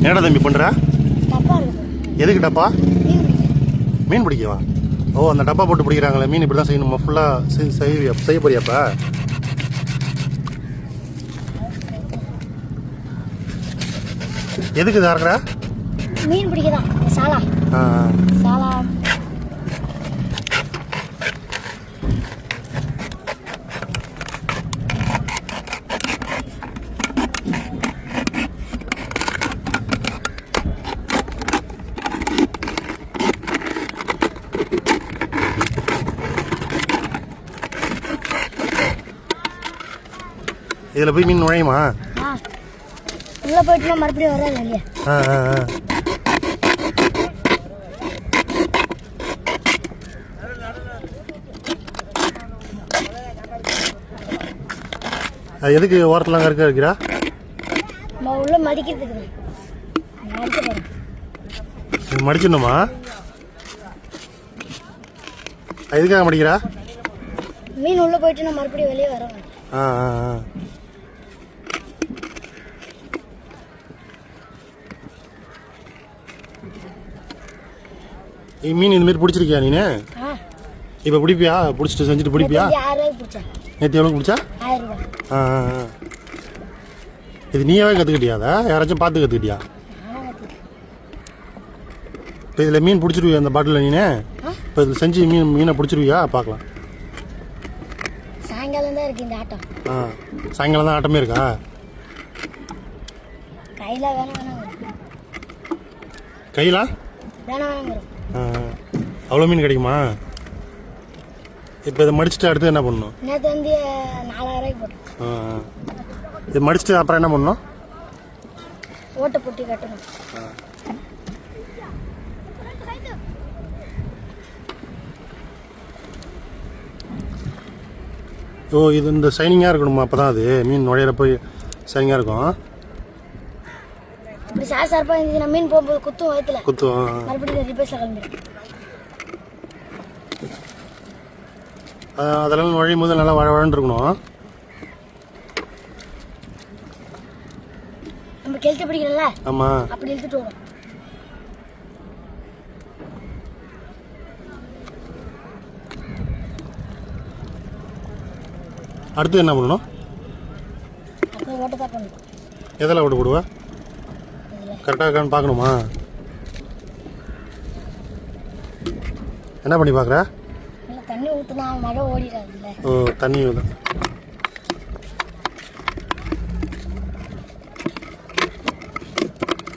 என்னடா தம்பி பண்ணுற? டப்பா இருக்கு. எதுக்கு டப்பா? மீன் பிடிக்க. மீன் பிடிக்கவா? ஓ, அந்த டப்பா போட்டு பிடிக்கிறாங்களே மீன், இப்படி தான் செய்யணுமா? ஃபுல்லாக செய்ய போறியாப்பா? எதுக்கு இதாக இருக்கிற? மீன் பிடிக்கதான். சாலா சாலா. இதில் போய் மீன் நுழையுமா? உள்ளே போயிட்டுனா மறுபடியும் வராது இல்லையா? எதுக்கு ஓரத்துலாம் கருக்க வைக்கிறா? உள்ள மடிக்கிறதுக்கு. மடிச்சிடணுமா? எதுக்காக மடிக்கிறா? மீன் உள்ள போயிட்டுனா மறுபடியும் வெளியே வர. மீன் இந்த மாதிரி பிடிச்சிருக்கியா நீனு? இப்போ பிடிப்பியா? பிடிச்சிட்டு செஞ்சுட்டு பிடிப்பியா? நேற்று எவ்வளோ பிடிச்சா? 1000 ரூபாய். இது நீயாவே கற்றுக்கிட்டியாதா? யாராச்சும் பார்த்து கற்றுக்கிட்டியா? இப்போ இதில் மீன் பிடிச்சிருவியா அந்த பாட்டிலில் நீனு? இப்போ இதில் செஞ்சு மீனை பிடிச்சிருவியா? பார்க்கலாம். சாயங்காலம் தான் இருக்கு இந்த ஆட்டம். சாயங்காலம் தான் ஆட்டமே இருக்கா? கையில் வேணாம் கையில் வேணாம். அவ்வளோ மீன் கிடைக்குமா? இப்போ இதை மடிச்சுட்டு அடுத்து என்ன பண்ணணும்? நேற்று வந்து 4000 ரூபாய்க்கு போட்டோம். இது மடிச்சுட்டு அப்புறம் என்ன பண்ணணும்? ஓட்டை போட்டி கட்டணும். ஓ, இது இந்த ஷைனிங்காக இருக்கணுமா? அப்போ தான் அது மீன் நுழையிற போய் ஷைனிங்காக இருக்கும். இப்படி சார்பாக இருந்துச்சுன்னா மீன் போகும்போது குத்தும் வயிற்றுல. குத்தும். மறுபடியும் ரிப்பேர்ஸில் கிளம்பிடும். அதெல்லாம் நுழையும் போது நல்லா வழன்னு இருக்கணும். நம்ம கெழுத்து பிடிக்கிறோம்ல? ஆமாம். அப்படி இழுத்துட்டு வரும். அடுத்து என்ன பண்ணணும்? அப்புறம் ஓட்ட தான் பண்ணணும். எதில் ஓட்டு போடுவா? கரெக்டாக இருக்கான்னு பார்க்கணுமா? என்ன பண்ணி பார்க்குற? தண்ணி ஊற்றுனா மழை ஓடிடாதுல்ல. ஓ, தண்ணி ஊற்று.